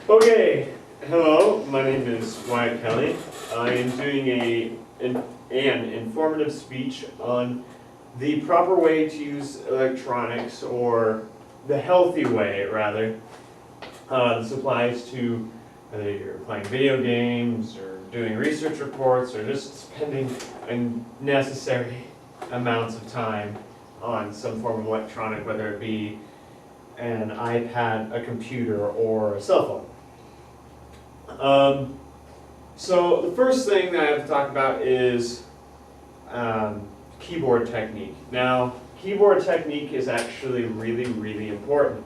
Okay, hello, my name is Wyatt Kelley. I am doing an informative speech on the proper way to use electronics, or the healthy way, rather. This applies to whether you're playing video games, or doing research reports, or just spending unnecessary amounts of time on some form of electronic, whether it be an iPad, a computer, or a cell phone. So the first thing that I have to talk about is keyboard technique. Now, keyboard technique is actually really, really important.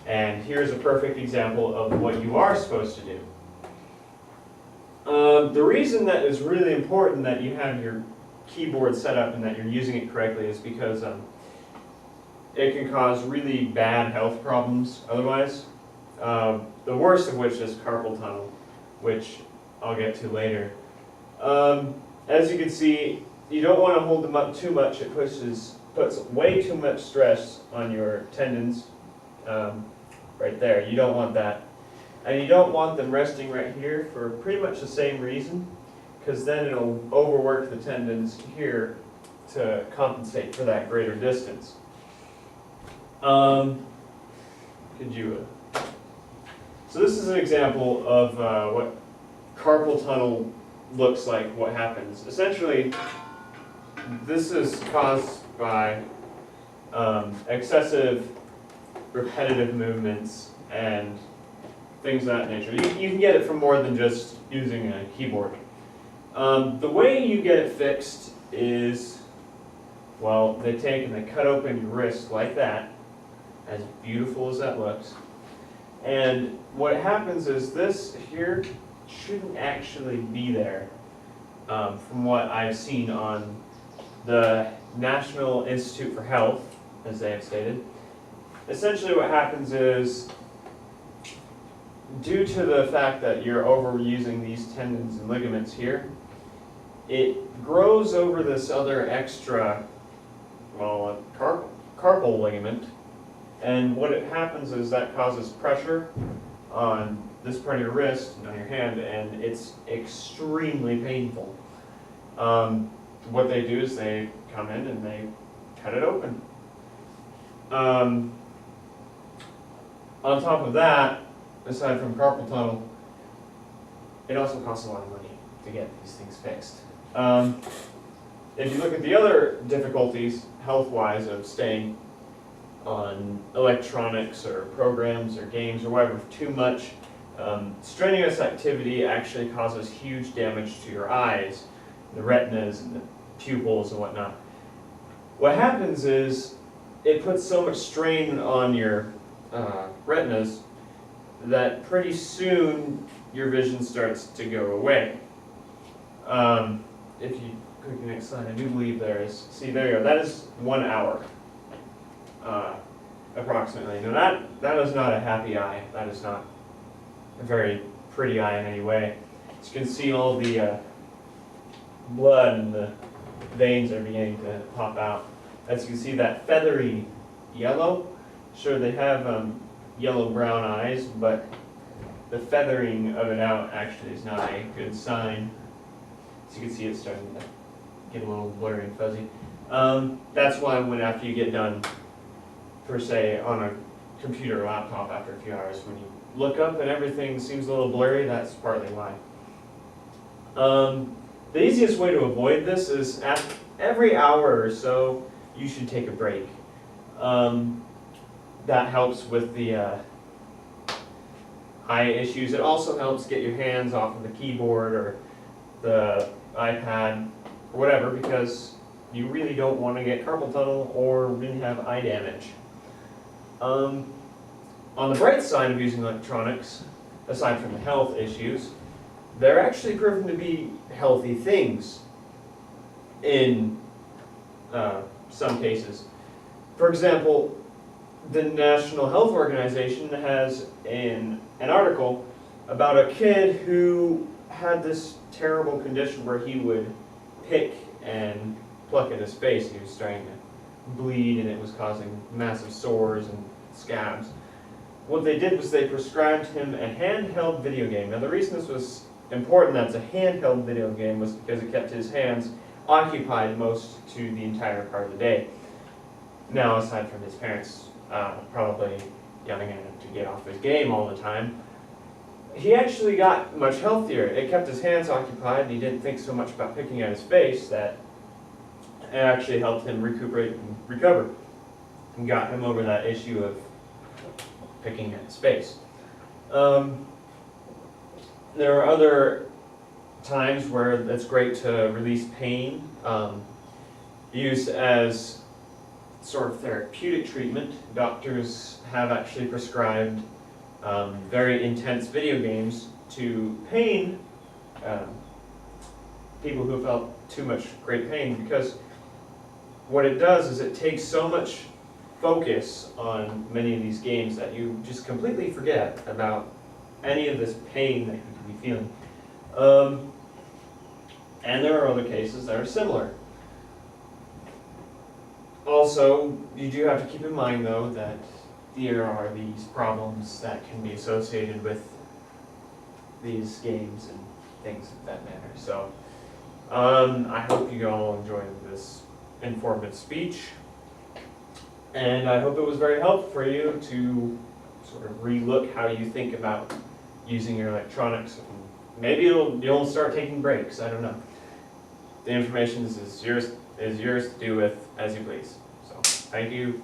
And here's a perfect example of what you are supposed to do. The reason that it's really important that you have your keyboard set up and that you're using it correctly is because it can cause really bad health problems otherwise. The worst of which is carpal tunnel, which I'll get to later. As you can see, you don't want to hold them up too much. It puts way too much stress on your tendons right there. You don't want that. And you don't want them resting right here for pretty much the same reason, because then it'll overwork the tendons here to compensate for that greater distance. So this is an example of what carpal tunnel looks like, what happens. Essentially, this is caused by excessive repetitive movements and things of that nature. You can get it from more than just using a keyboard. The way you get it fixed is, well, they take and they cut open your wrist like that, as beautiful as that looks. And what happens is this here shouldn't actually be there, from what I've seen on the National Institute for Health, as they have stated. Essentially what happens is, due to the fact that you're overusing these tendons and ligaments here, it grows over this other extra, well, carpal ligament. And what it happens is that causes pressure on this part of your wrist and on your hand, and it's extremely painful. What they do is they come in and they cut it open. On top of that, aside from carpal tunnel, it also costs a lot of money to get these things fixed. If you look at the other difficulties, health-wise, of staying on electronics or programs or games or whatever too much, strenuous activity actually causes huge damage to your eyes, the retinas and the pupils and whatnot. What happens is it puts so much strain on your retinas that pretty soon your vision starts to go away. If you click the next slide, I do believe there is, see, there you go, that is 1 hour. Approximately. Now that is not a happy eye. That is not a very pretty eye in any way. As you can see, all the blood and the veins are beginning to pop out. As you can see, that feathery yellow, sure they have yellow-brown eyes, but the feathering of it out actually is not a good sign. As you can see, it's starting to get a little blurry and fuzzy. That's why after you get done, per se, on a computer or laptop after a few hours, when you look up and everything seems a little blurry, that's partly why. The easiest way to avoid this is at every hour or so, you should take a break. That helps with the eye issues. It also helps get your hands off of the keyboard or the iPad or whatever, because you really don't want to get carpal tunnel or really have eye damage. On the bright side of using electronics, aside from the health issues, they're actually proven to be healthy things in some cases. For example, the National Health Organization has an article about a kid who had this terrible condition where he would pick and pluck at his face. He was starting to bleed and it was causing massive sores and scabs. what they did was they prescribed him a handheld video game. Now the reason this was important that it's a handheld video game was because it kept his hands occupied most to the entire part of the day. Now, aside from his parents probably yelling at him to get off his game all the time, he actually got much healthier. It kept his hands occupied, and he didn't think so much about picking at his face that it actually helped him recuperate and recover, and got him over that issue of picking at his face. There are other times where it's great to release pain, used as sort of therapeutic treatment. Doctors have actually prescribed very intense video games to pain people who felt too much great pain, because what it does is it takes so much focus on many of these games that you just completely forget about any of this pain that you could be feeling. And there are other cases that are similar. Also, you do have to keep in mind, though, that there are these problems that can be associated with these games and things of that matter. So, I hope you all enjoyed this informative speech, and I hope it was very helpful for you to sort of relook how you think about using your electronics. Maybe you'll start taking breaks. I don't know. The information is yours to do with as you please. So, thank you.